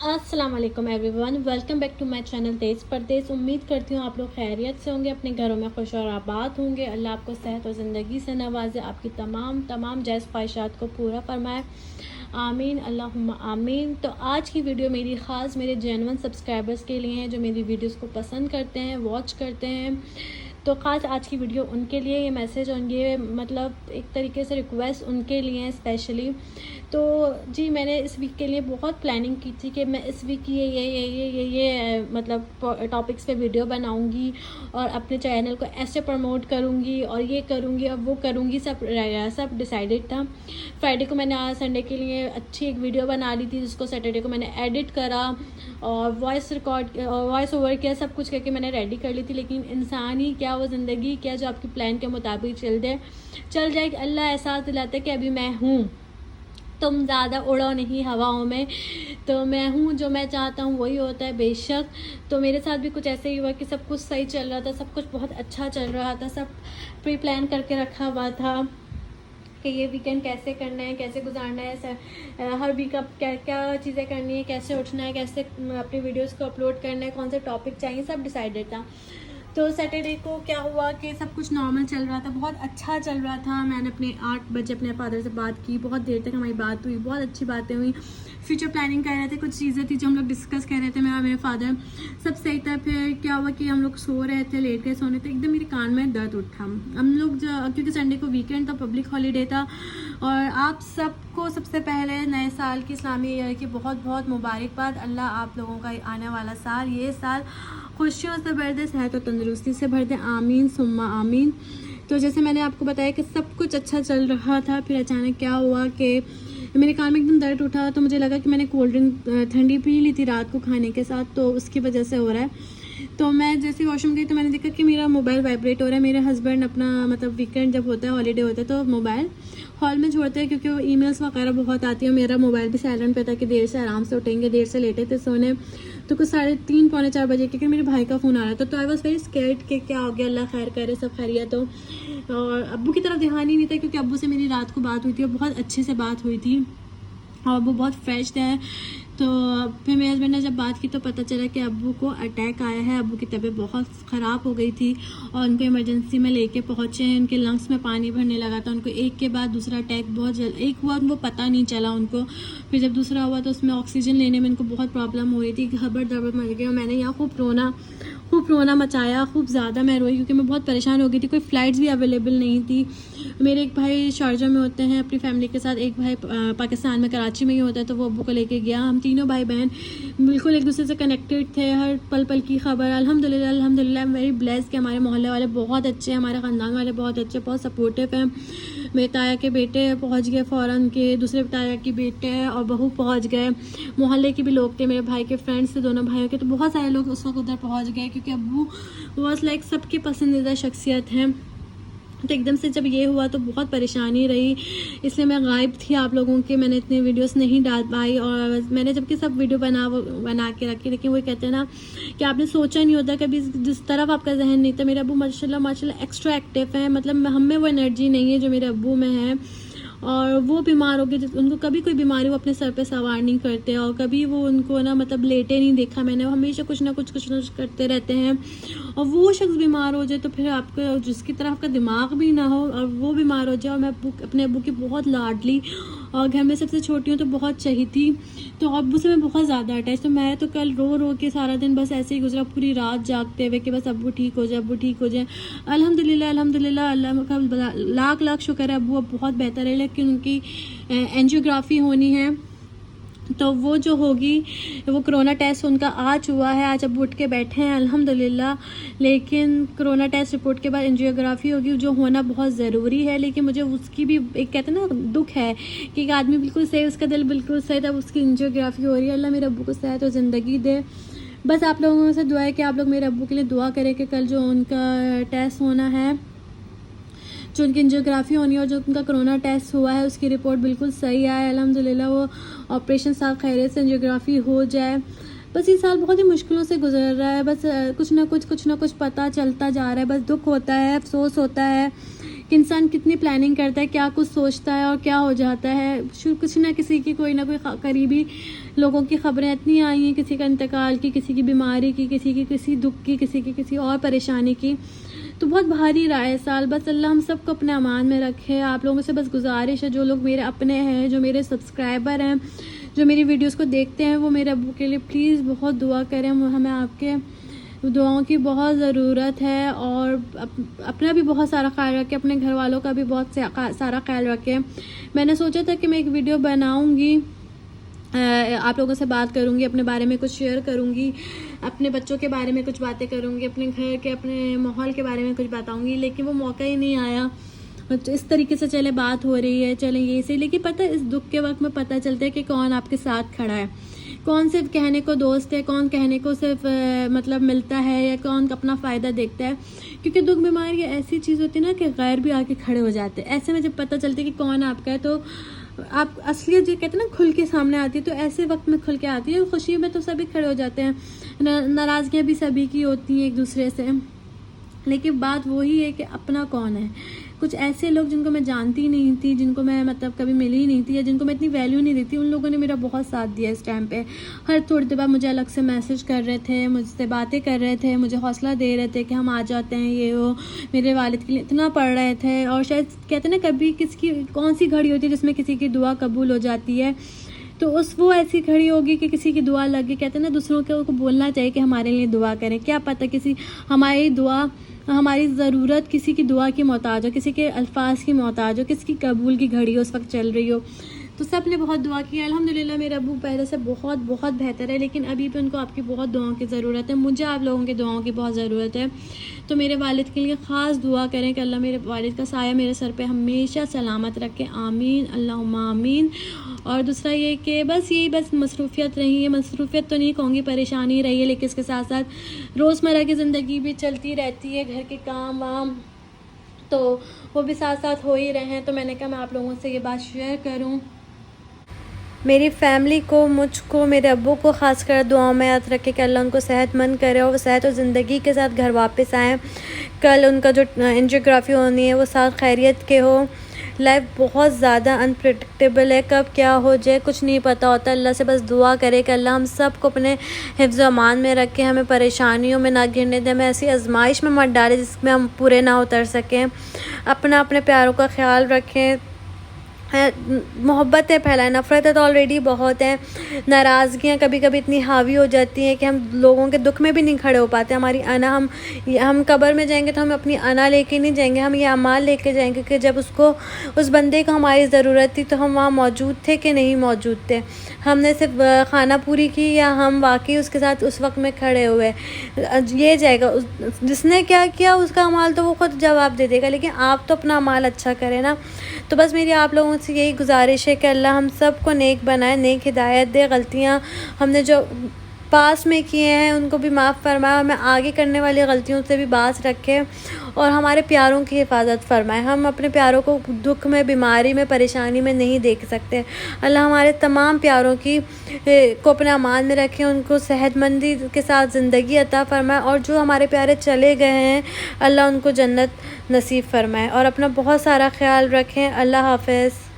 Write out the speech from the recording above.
अस्सलाम वालेकुम everyone, welcome back to my channel Desh Pardesh. उम्मीद करती हूँ आप लोग खैरियत से होंगे, अपने घरों में खुश और आबाद होंगे। अल्लाह आपको सेहत और ज़िंदगी से नवाजे, आपकी तमाम जायज़ ख्वाहिशात को पूरा फरमाए। आमीन अल्लाहुम्मा आमीन। तो आज की वीडियो मेरी ख़ास मेरे जेन्युइन सब्सक्राइबर्स के लिए हैं जो मेरी वीडियोस को पसंद करते हैं, वॉच करते हैं। तो ख़ास आज की वीडियो उनके लिए, ये मैसेज और ये मतलब एक तरीके से रिक्वेस्ट उनके लिए है स्पेशली। तो जी, मैंने इस वीक के लिए बहुत प्लानिंग की थी कि मैं इस वीक ये मतलब टॉपिक्स पे वीडियो बनाऊंगी और अपने चैनल को ऐसे प्रमोट करूंगी और ये करूंगी और वो करूंगी, सब डिसाइडेड था। फ्राइडे को मैंने आज संडे के लिए अच्छी एक वीडियो बना ली थी, जिसको सैटरडे को मैंने एडिट करा और वॉइस ओवर किया, सब कुछ करके मैंने रेडी कर ली थी। लेकिन इंसान ही क्या, वो ज़िंदगी क्या जो आपके प्लान के मुताबिक चल जाए। अल्लाह एहसास दिलाता है कि अभी मैं हूँ, तुम ज़्यादा उड़ो नहीं हवाओं में। तो मैं हूँ, जो मैं चाहता हूँ वही होता है बेशक। तो मेरे साथ भी कुछ ऐसे ही हुआ कि सब कुछ सही चल रहा था, सब कुछ बहुत अच्छा चल रहा था, सब प्री प्लान करके रखा हुआ था कि ये वीकेंड कैसे करना है, कैसे गुजारना है, हर वीक अब क्या क्या चीज़ें करनी है, कैसे उठना है, कैसे अपनी वीडियोस को अपलोड करना है, कौन से टॉपिक चाहिए, सब डिसाइडेड था। तो सैटरडे को क्या हुआ कि सब कुछ नॉर्मल चल रहा था, बहुत अच्छा चल रहा था। मैंने अपने 8 बजे अपने फादर से बात की, बहुत देर तक हमारी बात हुई, बहुत अच्छी बातें हुई। फ्यूचर प्लानिंग कर रहे थे, कुछ चीज़ें थी जो हम लोग डिस्कस कर रहे थे, मैं और मेरे फादर, सब सही था। फिर क्या हुआ कि हम लोग सो रहे थे, लेट गए सोने, तो एकदम मेरे कान में दर्द उठा। हम लोग क्योंकि संडे को वीकेंड था, पब्लिक हॉलीडे था, और आप सबको सबसे पहले नए साल की, इस्लामी ईयर की बहुत बहुत मुबारकबाद। अल्लाह आप लोगों का आने वाला साल, ये साल खुशियों से भर दे, सेहत और तंदुरुस्ती से भर दे, आमीन सुम्मा आमीन। तो जैसे मैंने आपको बताया कि सब कुछ अच्छा चल रहा था, फिर अचानक क्या हुआ कि मेरे कान में एकदम दर्द उठा। तो मुझे लगा कि मैंने कोल्ड ड्रिंक ठंडी पी ली थी रात को खाने के साथ, तो उसकी वजह से हो रहा है। तो मैं जैसे वॉशरूम गई तो मैंने देखा कि मेरा मोबाइल वाइब्रेट हो रहा है। मेरे हस्बैंड अपना मतलब वीकेंड जब होता है, हॉलीडे होता है, तो मोबाइल हॉल में छोड़ते हैं क्योंकि वो ईमेल्स वगैरह बहुत आती है। मेरा मोबाइल भी साइलेंट पे था कि देर से आराम से उठेंगे, देर से लेटे थे सोने। तो कुछ 3:30 पौने 4 बजे क्योंकि मेरे भाई का फ़ोन आ रहा था, तो आई वॉज वेरी स्केर्ड कि क्या हो गया, अल्लाह खैर करे, सब खैरियत हो। और अब्बू की तरफ ध्यान ही नहीं था क्योंकि अब्बू से मेरी रात को बात हुई थी और बहुत अच्छे से बात हुई थी और वो बहुत फ्रेश थे। तो फिर मेरे हस्बैंड ने जब बात की तो पता चला कि अब्बू को अटैक आया है, अब्बू की तबीयत बहुत ख़राब हो गई थी और उनको इमरजेंसी में लेके पहुँचे हैं। उनके लंग्स में पानी भरने लगा था, उनको एक के बाद दूसरा अटैक बहुत जल्द, एक हुआ उनको पता नहीं चला उनको, फिर जब दूसरा हुआ तो उसमें ऑक्सीजन लेने में उनको बहुत प्रॉब्लम हो रही थी, खबर दबर मच गई। और मैंने यहाँ खूब रोना मचाया, खूब ज़्यादा मैं रोई क्योंकि मैं बहुत परेशान हो गई थी। कोई फ़्लाइट्स भी अवेलेबल नहीं थी। मेरे एक भाई शारजा में होते हैं अपनी फैमिली के साथ, एक भाई पाकिस्तान में कराची में ही होता है, तो वो अब्बू को लेके गया। हम तीनों भाई बहन बिल्कुल एक दूसरे से कनेक्टेड थे, हर पल पल की खबर। अल्हम्दुलिल्लाह अल्हम्दुलिल्लाह, आई एम वेरी ब्लेस्ड कि हमारे मोहल्ले वाले बहुत अच्छे हैं, हमारे ख़ानदान वाले बहुत अच्छे, बहुत सपोर्टिव हैं। मेरे ताया के बेटे पहुंच गए फ़ौरन, के दूसरे ताया के बेटे और बहू पहुंच गए, मोहल्ले के भी लोग थे, मेरे भाई के फ्रेंड्स थे दोनों भाइयों के, तो बहुत सारे लोग उस वक्त उधर पहुंच गए क्योंकि अब्बू वॉज लाइक सबकी पसंदीदा शख्सियत हैं। तो एकदम से जब ये हुआ तो बहुत परेशानी रही, इसलिए मैं गायब थी आप लोगों के, मैंने इतने वीडियोस नहीं डाल पाई। और मैंने जबकि सब वीडियो बना के रखी, लेकिन वो कहते हैं ना कि आपने सोचा नहीं होता कभी जिस तरफ आपका जहन नहीं था। मेरे अब्बू माशाल्लाह एक्स्ट्रा एक्टिव हैं, मतलब हम में वो एनर्जी नहीं है जो मेरे अब्बू में है। और वो बीमार हो गए, उनको कभी कोई बीमारी वो अपने सर पे सवार नहीं करते और कभी वो उनको ना मतलब लेटे नहीं देखा मैंने, वो हमेशा कुछ ना कुछ करते रहते हैं। और वो शख्स बीमार हो जाए तो फिर आपका जिसकी तरफ आपका दिमाग भी ना हो और वो बीमार हो जाए। और मैं अपने अब्बू की बहुत लाडली और घर में सबसे छोटी हूँ तो बहुत चहीती, तो अब्बू से मैं बहुत ज़्यादा अटैच। तो मैं तो कल रो के सारा दिन बस ऐसे ही गुजरा, पूरी रात जागते हुए कि बस अब्बू ठीक हो जाए, अब्बू ठीक हो जाए। अल्हम्दुलिल्लाह अल्हम्दुलिल्लाह, अल्लाह का लाख लाख शुक्र है, अब्बू अब बहुत बेहतर है। लेकिन उनकी एंजियोग्राफी होनी है, तो वो जो होगी, वो कोरोना टेस्ट उनका आज हुआ है, आज अब उठ के बैठे हैं अल्हम्दुलिल्लाह। लेकिन कोरोना टेस्ट रिपोर्ट के बाद एंजियोग्राफी होगी, जो होना बहुत ज़रूरी है। लेकिन मुझे उसकी भी एक कहते हैं ना दुख है कि एक आदमी बिल्कुल सही, उसका दिल बिल्कुल सही, तब उसकी एंजियोग्राफी हो रही है। अल्लाह मेरे अब्बू को सेहत और ज़िंदगी दे। बस आप लोगों से दुआ है कि आप लोग मेरे अब्बू के लिए दुआ करें कि कल जो उनका टेस्ट होना है, जो उनकी एंजियोग्राफी होनी है और जो उनका कोरोना टेस्ट हुआ है उसकी रिपोर्ट बिल्कुल सही आए, अल्हम्दुलिल्लाह वो ऑपरेशन साफ खैरियत से एंजियोग्राफी हो जाए। बस ये साल बहुत ही मुश्किलों से गुजर रहा है, बस कुछ ना कुछ पता चलता जा रहा है, बस दुख होता है, अफसोस होता है کہ انسان کتنی پلاننگ کرتا ہے، کیا کچھ سوچتا ہے اور کیا ہو جاتا ہے. کچھ نہ کسی کی کوئی نہ کوئی قریبی لوگوں کی خبریں اتنی آئی ہیں، کسی کا انتقال کی، کسی کی بیماری کی، کسی کی کسی دکھ کی، کسی کی کسی اور پریشانی کی. تو بہت بھاری رہا ہے سال. بس اللہ ہم سب کو اپنے امان میں رکھے. آپ لوگوں سے بس گزارش ہے، جو لوگ میرے اپنے ہیں، جو میرے سبسکرائبر ہیں، جو میری ویڈیوز کو دیکھتے ہیں، وہ میرے ابو کے لیے پلیز بہت دعا کریں. ہمیں آپ کے دعاؤں کی بہت ضرورت ہے، اور اپنا بھی بہت سارا خیال رکھیں، اپنے گھر والوں کا بھی بہت سارا خیال رکھیں. میں نے سوچا تھا کہ میں ایک ویڈیو بناؤں گی، آپ لوگوں سے بات کروں گی، اپنے بارے میں کچھ شیئر کروں گی، اپنے بچوں کے بارے میں کچھ باتیں کروں گی، اپنے گھر کے اپنے ماحول کے بارے میں کچھ بتاؤں گی، لیکن وہ موقع ہی نہیں آیا. تو اس طریقے سے چلے بات ہو رہی ہے، چلیں یہ سے. لیکن پتہ ہے اس دکھ کے وقت میں پتہ چلتا ہے کہ کون آپ کے ساتھ کھڑا ہے، کون صرف کہنے کو دوست ہے، کون کہنے کو صرف مطلب ملتا ہے، یا کون اپنا فائدہ دیکھتا ہے. کیونکہ دکھ بیماری ایسی چیز ہوتی ہے نا کہ غیر بھی آ کے کھڑے ہو جاتے ہیں. ایسے میں جب پتہ چلتا ہے کہ کون آپ کا ہے، تو آپ اصلیت جو کہتے ہیں نا کھل کے سامنے آتی ہے، تو ایسے وقت میں کھل کے آتی ہے. خوشی میں تو سبھی کھڑے ہو جاتے ہیں، ناراضگیاں بھی سبھی کی ہوتی ہیں ایک دوسرے سے. لیکن بات وہی ہے کہ اپنا کون ہے. کچھ ایسے لوگ جن کو میں جانتی نہیں تھی، جن کو میں مطلب کبھی ملی نہیں تھی، یا جن کو میں اتنی ویلیو نہیں دیتی، ان لوگوں نے میرا بہت ساتھ دیا اس ٹائم پہ. ہر تھوڑی دیر بعد مجھے الگ سے میسج کر رہے تھے، مجھ سے باتیں کر رہے تھے، مجھے حوصلہ دے رہے تھے کہ ہم آ جاتے ہیں، یہ وہ. میرے والد کے لیے اتنا پڑھ رہے تھے. اور شاید کہتے ہیں نا کبھی کس کی کون سی گھڑی ہوتی ہے جس میں کسی کی دعا قبول ہو جاتی ہے. تو وہ ایسی گھڑی ہوگی کہ کسی کی دعا لگی. کہتے ہیں نا دوسروں کو بولنا چاہیے کہ ہمارے لیے دعا کریں. کیا پتہ کسی ہماری دعا، ہماری ضرورت کسی کی دعا کی محتاج ہو، کسی کے الفاظ کی محتاج ہو، کسی کی قبول کی گھڑی اس وقت چل رہی ہو. تو سب نے بہت دعا کی. الحمدللہ میرے ابو پہلے سے بہت بہت بہتر ہے، لیکن ابھی بھی ان کو آپ کی بہت دعاؤں کی ضرورت ہے. مجھے آپ لوگوں کی دعاؤں کی بہت ضرورت ہے. تو میرے والد کے لیے خاص دعا کریں کہ اللہ میرے والد کا سایہ میرے سر پہ ہمیشہ سلامت رکھے. آمین اللہم آمین. اور دوسرا یہ کہ بس مصروفیت رہی ہے. مصروفیت تو نہیں کہوں گی، پریشانی رہی ہے، لیکن اس کے ساتھ ساتھ روزمرہ کی زندگی بھی چلتی رہتی ہے، گھر کے کام وام تو وہ بھی ساتھ ساتھ ہو ہی رہے ہیں. تو میں نے کہا میں آپ لوگوں سے یہ بات شیئر کروں. میری فیملی کو، مجھ کو، میرے ابو کو خاص کر دعاؤں میں یاد رکھے کہ اللہ ان کو صحت مند کرے، اور وہ صحت اور زندگی کے ساتھ گھر واپس آئیں. کل ان کا جو انجیوگرافی ہونی ہے وہ ساتھ خیریت کے ہو. لائف بہت زیادہ انپریڈکٹیبل ہے، کب کیا ہو جائے کچھ نہیں پتہ ہوتا. اللہ سے بس دعا کرے کہ اللہ ہم سب کو اپنے حفظ و امان میں رکھے، ہمیں پریشانیوں میں نہ گرنے دے، ہمیں ایسی آزمائش میں مت ڈالے جس میں ہم پورے نہ اتر سکیں. اپنے پیاروں کا خیال رکھیں. محبتیں پھیلائیں. نفرتیں تو آلریڈی بہت ہیں. ناراضگیاں کبھی کبھی اتنی حاوی ہو جاتی ہیں کہ ہم لوگوں کے دکھ میں بھی نہیں کھڑے ہو پاتے. ہماری انا، ہم قبر میں جائیں گے تو ہم اپنی انا لے کے نہیں جائیں گے، ہم یہ اعمال لے کے جائیں گے کہ جب اس بندے کو ہماری ضرورت تھی تو ہم وہاں موجود تھے کہ نہیں موجود تھے. ہم نے صرف خانہ پوری کی یا ہم واقعی اس کے ساتھ اس وقت میں کھڑے ہوئے. یہ جائے گا جس نے کیا کیا اس کا اعمال تو وہ خود جواب دے دے گا، لیکن آپ تو اپنا اعمال اچھا کریں نا. تو بس میری آپ لوگوں سے یہی گزارش ہے کہ اللہ ہم سب کو نیک بنائے، نیک ہدایت دے. غلطیاں ہم نے جو پاس میں کیے ہیں ان کو بھی معاف فرمائے، اور ہمیں آگے کرنے والی غلطیوں سے بھی باز رکھے، اور ہمارے پیاروں کی حفاظت فرمائے. ہم اپنے پیاروں کو دکھ میں، بیماری میں، پریشانی میں نہیں دیکھ سکتے. اللہ ہمارے تمام پیاروں کو اپنے امان میں رکھے، ان کو صحت مندی کے ساتھ زندگی عطا فرمائے، اور جو ہمارے پیارے چلے گئے ہیں اللہ ان کو جنت نصیب فرمائے. اور اپنا بہت سارا خیال رکھیں. اللہ حافظ.